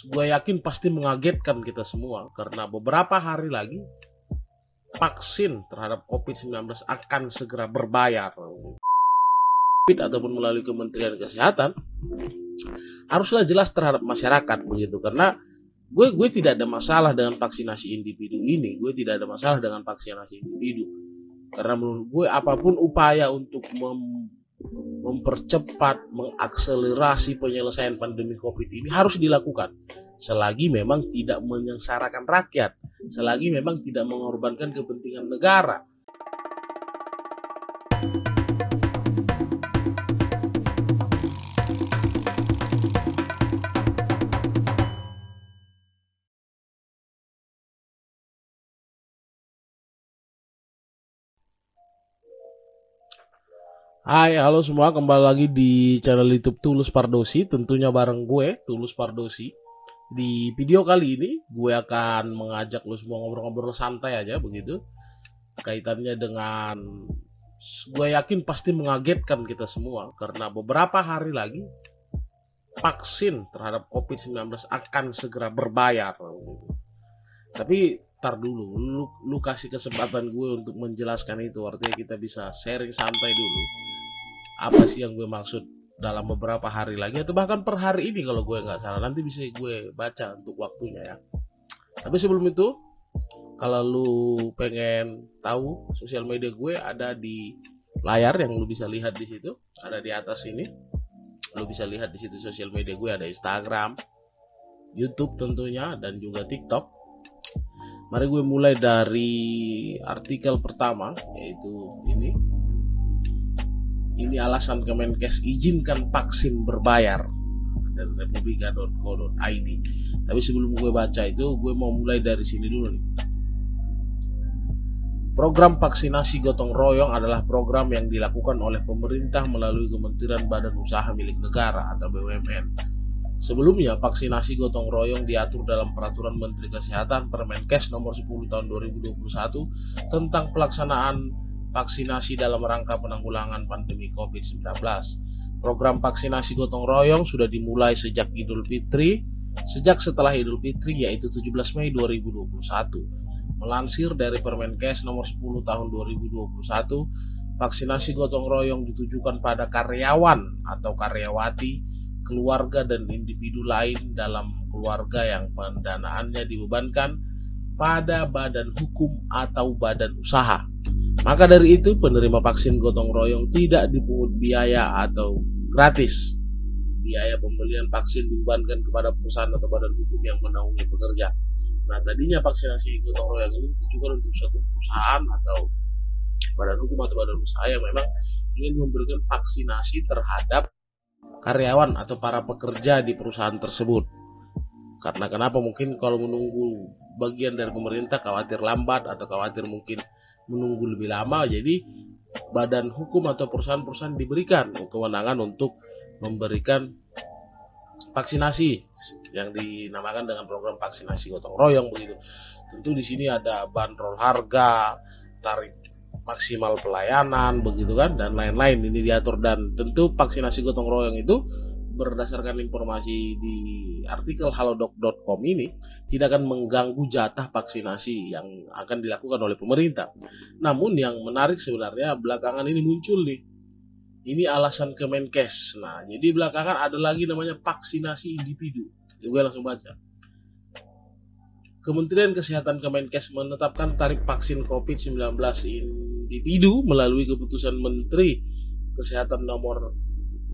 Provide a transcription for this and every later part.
Gue yakin pasti mengagetkan kita semua karena beberapa hari lagi vaksin terhadap COVID-19 akan segera berbayar. Ataupun melalui Kementerian Kesehatan haruslah jelas terhadap masyarakat begitu, karena gue tidak ada masalah dengan vaksinasi individu ini, gue tidak ada masalah dengan vaksinasi individu, karena menurut gue apapun upaya untuk mempercepat, mengakselerasi penyelesaian pandemi COVID ini harus dilakukan selagi memang tidak menyengsarakan rakyat, selagi memang tidak mengorbankan kepentingan negara. Hai, halo semua, kembali lagi di channel YouTube Tulus Pardosi, tentunya bareng gue, Tulus Pardosi. Di video kali ini, gue akan mengajak lo semua ngobrol-ngobrol santai aja begitu. Kaitannya dengan, gue yakin pasti mengagetkan kita semua, karena beberapa hari lagi, vaksin terhadap COVID-19 akan segera berbayar. Tapi tar dulu, lu kasih kesempatan gue untuk menjelaskan itu, artinya kita bisa sharing santai dulu. Apa sih yang gue maksud dalam beberapa hari lagi, atau bahkan per hari ini kalau gue nggak salah, nanti bisa gue baca untuk waktunya ya. Tapi sebelum itu, kalau lu pengen tahu sosial media gue ada di layar yang lu bisa lihat di situ, ada di atas ini. Lu bisa lihat di situ sosial media gue, ada Instagram, YouTube tentunya, dan juga TikTok. Mari gue mulai dari artikel pertama, yaitu ini. Ini alasan Kemenkes izinkan vaksin berbayar dari republika.co.id. Tapi sebelum gue baca itu, gue mau mulai dari sini dulu nih. Program vaksinasi gotong royong adalah program yang dilakukan oleh pemerintah melalui Kementerian Badan Usaha Milik Negara atau BUMN. Sebelumnya, vaksinasi gotong royong diatur dalam Peraturan Menteri Kesehatan Permenkes nomor 10 tahun 2021 tentang pelaksanaan vaksinasi dalam rangka penanggulangan pandemi COVID-19. Program vaksinasi gotong royong sudah dimulai sejak setelah Idul Fitri, yaitu 17 Mei 2021. Melansir dari Permenkes nomor 10 tahun 2021, vaksinasi gotong royong ditujukan pada karyawan atau karyawati, keluarga dan individu lain dalam keluarga yang pendanaannya dibebankan pada badan hukum atau badan usaha. Maka dari itu, penerima vaksin gotong royong tidak dipungut biaya atau gratis. Biaya pembelian vaksin dibebankan kepada perusahaan atau badan hukum yang menaungi pekerja. Nah, tadinya vaksinasi gotong royong ini ditujukan untuk suatu perusahaan atau badan hukum atau badan usaha yang memang ingin memberikan vaksinasi terhadap karyawan atau para pekerja di perusahaan tersebut. Karena kenapa? Mungkin kalau menunggu bagian dari pemerintah khawatir lambat atau khawatir mungkin menunggu lebih lama, jadi badan hukum atau perusahaan-perusahaan diberikan kewenangan untuk memberikan vaksinasi yang dinamakan dengan program vaksinasi gotong royong begitu. Tentu di sini ada bandrol harga, tarif maksimal pelayanan begitu kan, dan lain-lain ini diatur. Dan tentu vaksinasi gotong royong itu berdasarkan informasi di artikel halodoc.com ini tidak akan mengganggu jatah vaksinasi yang akan dilakukan oleh pemerintah. Namun yang menarik sebenarnya belakangan ini muncul nih. Ini alasan Kemenkes. Nah, jadi belakangan ada lagi namanya vaksinasi individu. Gue langsung baca. Kementerian Kesehatan Kemenkes menetapkan tarif vaksin COVID-19 individu melalui keputusan Menteri Kesehatan nomor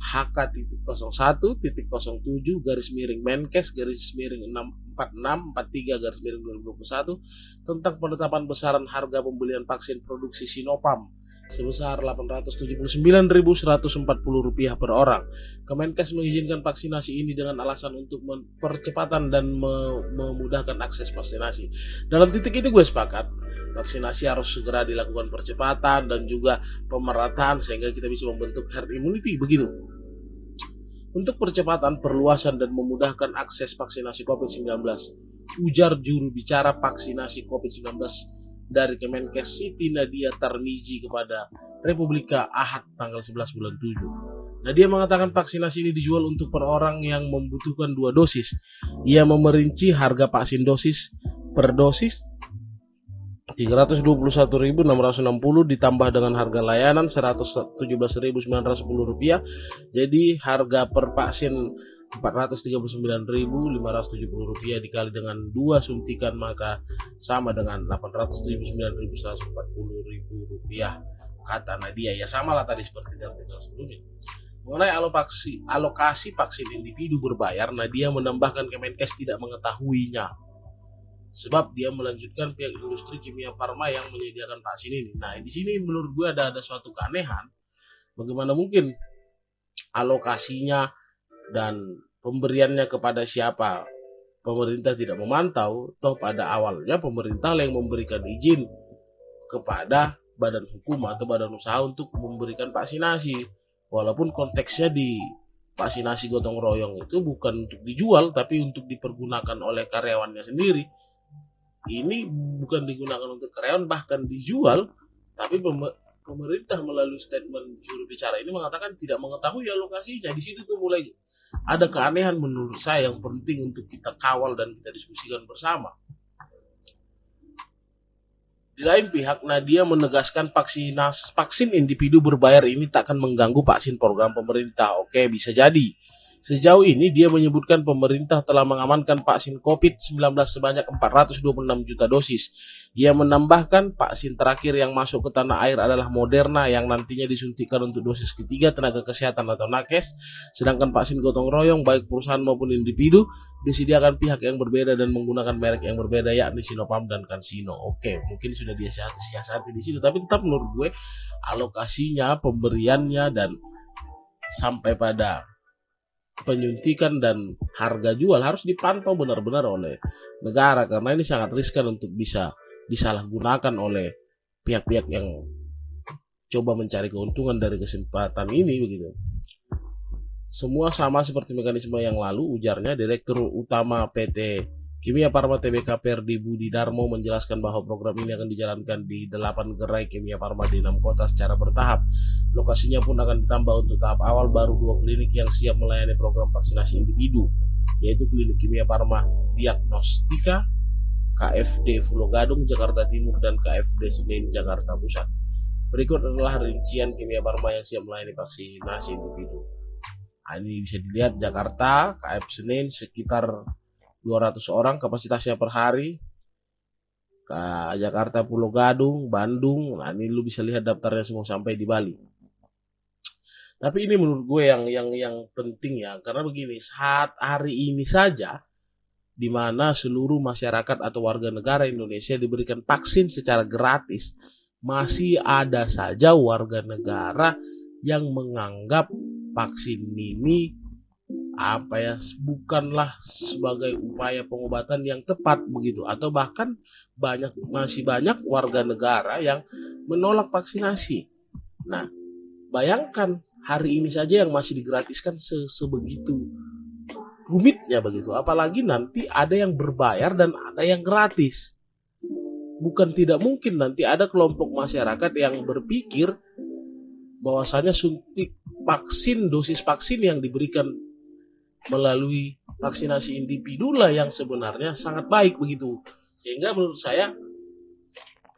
HK-01-01-Menkes-646-43-2021 tentang penetapan besaran harga pembelian vaksin produksi Sinopharm sebesar Rp879.140 per orang. Kemenkes mengizinkan vaksinasi ini dengan alasan untuk percepatan dan memudahkan akses vaksinasi. Dalam titik itu gue sepakat, vaksinasi harus segera dilakukan percepatan dan juga pemerataan sehingga kita bisa membentuk herd immunity begitu. Untuk percepatan, perluasan dan memudahkan akses vaksinasi COVID-19, ujar juru bicara vaksinasi COVID-19 dari Kemenkes Siti Nadia Tarmizi kepada Republika Ahad tanggal 11 bulan 7. Nah, dia mengatakan vaksinasi ini dijual untuk per orang yang membutuhkan 2 dosis. Ia memerinci harga vaksin dosis per dosis Rp321.660 ditambah dengan harga layanan Rp117.910. Jadi harga per vaksin Rp439.570 dikali dengan 2 suntikan maka sama dengan Rp879.140, kata Nadia. Ya samalah tadi seperti di artikel sebelumnya. Mengenai alokasi vaksin individu berbayar, Nadia menambahkan Kemenkes tidak mengetahuinya, sebab dia melanjutkan pihak industri kimia farma yang menyediakan vaksin ini. Nah, di sini menurut gue ada suatu keanehan. Bagaimana mungkin alokasinya dan pemberiannya kepada siapa? Pemerintah tidak memantau. Toh pada awalnya pemerintah yang memberikan izin kepada badan hukum atau badan usaha untuk memberikan vaksinasi. Walaupun konteksnya di vaksinasi gotong royong itu bukan untuk dijual, tapi untuk dipergunakan oleh karyawannya sendiri. Ini bukan digunakan untuk karyawan, bahkan dijual, tapi pemerintah melalui statement juru bicara ini mengatakan tidak mengetahui alokasinya. Di situ tuh mulai ada keanehan menurut saya yang penting untuk kita kawal dan kita diskusikan bersama. Di lain pihak, Nadia menegaskan vaksin individu berbayar ini tak akan mengganggu vaksin program pemerintah. Oke, bisa jadi. Sejauh ini dia menyebutkan pemerintah telah mengamankan vaksin COVID-19 sebanyak 426 juta dosis. Ia menambahkan vaksin terakhir yang masuk ke tanah air adalah Moderna yang nantinya disuntikan untuk dosis ketiga tenaga kesehatan atau nakes. Sedangkan vaksin gotong royong baik perusahaan maupun individu disediakan pihak yang berbeda dan menggunakan merek yang berbeda, yakni Sinopharm dan CanSino. Oke, mungkin sudah disiasati di situ, tapi tetap menurut gue alokasinya, pemberiannya dan sampai pada penyuntikan dan harga jual harus dipantau benar-benar oleh negara, karena ini sangat riskan untuk bisa disalahgunakan oleh pihak-pihak yang coba mencari keuntungan dari kesempatan ini begitu. Semua sama seperti mekanisme yang lalu, ujarnya. Direktur Utama PT Kimia Farma Tbk Perdi Budi Darmo menjelaskan bahwa program ini akan dijalankan di 8 gerai kimia farma di 6 kota secara bertahap. Lokasinya pun akan ditambah untuk tahap awal baru 2 klinik yang siap melayani program vaksinasi individu, yaitu Klinik Kimia Farma Diagnostika, KFD Pulau Gadung, Jakarta Timur, dan KFD Senen, Jakarta Pusat. Berikut adalah rincian kimia farma yang siap melayani vaksinasi individu. Nah, ini bisa dilihat Jakarta, KF Senen sekitar 200 orang kapasitasnya per hari. Jakarta, Pulau Gadung, Bandung. Nah, ini lu bisa lihat daftarnya semua sampai di Bali. Tapi ini menurut gue yang penting ya, karena begini, saat hari ini saja di mana seluruh masyarakat atau warga negara Indonesia diberikan vaksin secara gratis, masih ada saja warga negara yang menganggap vaksin ini bukanlah sebagai upaya pengobatan yang tepat begitu, atau bahkan masih banyak warga negara yang menolak vaksinasi. Nah, bayangkan hari ini saja yang masih digratiskan sebegitu rumitnya begitu, apalagi nanti ada yang berbayar dan ada yang gratis. Bukan tidak mungkin nanti ada kelompok masyarakat yang berpikir bahwasanya suntik vaksin, dosis vaksin yang diberikan melalui vaksinasi individu lah yang sebenarnya sangat baik begitu. Sehingga menurut saya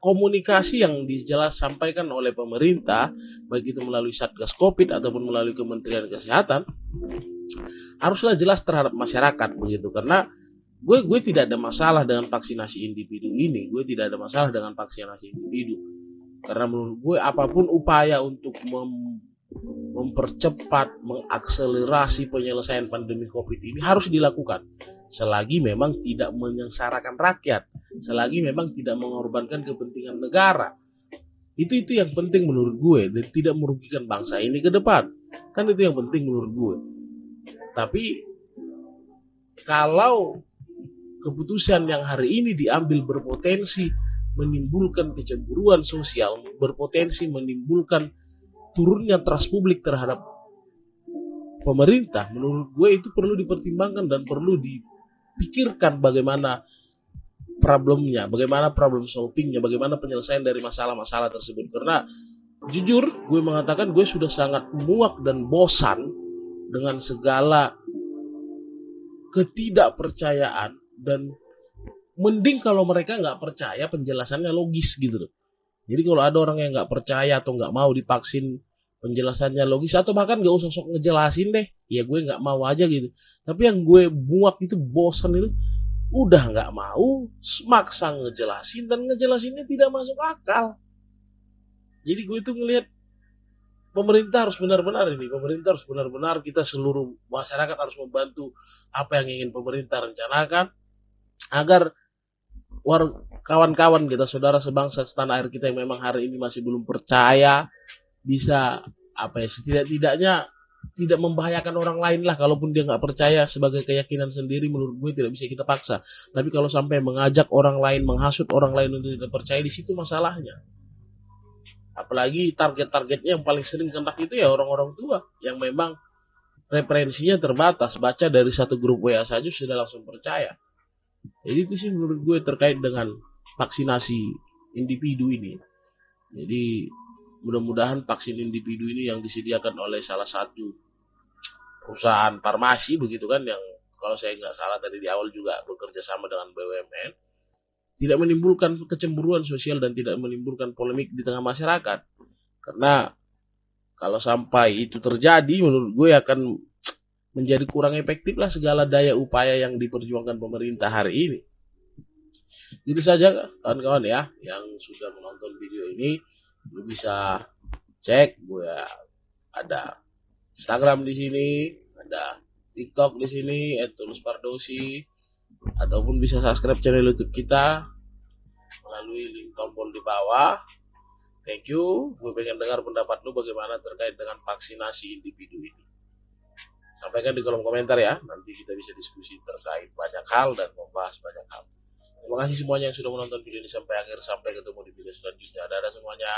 komunikasi yang sampaikan oleh pemerintah, baik itu melalui Satgas Covid ataupun melalui Kementerian Kesehatan, haruslah jelas terhadap masyarakat begitu. Karena gue tidak ada masalah dengan vaksinasi individu ini, gue tidak ada masalah dengan vaksinasi individu. Karena menurut gue apapun upaya untuk mempercepat, mengakselerasi penyelesaian pandemi COVID ini harus dilakukan, selagi memang tidak menyengsarakan rakyat, selagi memang tidak mengorbankan kepentingan negara. Itu yang penting menurut gue, dan tidak merugikan bangsa ini ke depan. Kan itu yang penting menurut gue. Tapi kalau keputusan yang hari ini diambil berpotensi menimbulkan kecemburuan sosial, berpotensi menimbulkan turunnya trust publik terhadap pemerintah, menurut gue itu perlu dipertimbangkan dan perlu dipikirkan bagaimana problemnya, bagaimana problem solvingnya, bagaimana penyelesaian dari masalah-masalah tersebut. Karena Jujur, gue mengatakan gue sudah sangat muak dan bosan dengan segala ketidakpercayaan, dan mending kalau mereka nggak percaya penjelasannya logis gitu loh. Jadi kalau ada orang yang nggak percaya atau nggak mau divaksin penjelasannya logis, atau bahkan nggak usah sok ngejelasin deh, ya gue nggak mau aja gitu. Tapi yang gue muak itu, bosan itu, udah nggak mau maksa ngejelasin dan ngejelasinnya tidak masuk akal. Jadi gue itu ngelihat pemerintah harus benar-benar kita seluruh masyarakat harus membantu apa yang ingin pemerintah rencanakan, agar kawan-kawan kita, saudara sebangsa setanah air kita yang memang hari ini masih belum percaya, bisa apa ya, setidak-tidaknya tidak membahayakan orang lain lah. Kalaupun dia nggak percaya sebagai keyakinan sendiri, menurut gue tidak bisa kita paksa. Tapi kalau sampai mengajak orang lain, menghasut orang lain untuk tidak percaya, di situ masalahnya. Apalagi target-targetnya yang paling sering kena itu ya orang-orang tua yang memang referensinya terbatas, baca dari satu grup WA saja sudah langsung percaya. Jadi itu sih menurut gue terkait dengan vaksinasi individu ini. Jadi mudah-mudahan vaksin individu ini yang disediakan oleh salah satu perusahaan farmasi begitu kan, yang kalau saya nggak salah tadi di awal juga bekerja sama dengan BUMN, tidak menimbulkan kecemburuan sosial dan tidak menimbulkan polemik di tengah masyarakat. Karena kalau sampai itu terjadi, menurut gue akan menjadi kurang efektif lah segala daya upaya yang diperjuangkan pemerintah hari ini. Itu saja kawan-kawan ya yang sudah menonton video ini. Lu bisa cek, gue ada Instagram di sini, ada TikTok di sini, @tuluspardosi, ataupun bisa subscribe channel YouTube kita melalui link tombol di bawah. Thank you. Gue pengen dengar pendapat lu bagaimana terkait dengan vaksinasi individu ini. Sampaikan di kolom komentar ya. Nanti kita bisa diskusi terkait banyak hal dan membahas banyak hal. Terima kasih semuanya yang sudah menonton video ini sampai akhir. Sampai ketemu di video selanjutnya. Dadah semuanya.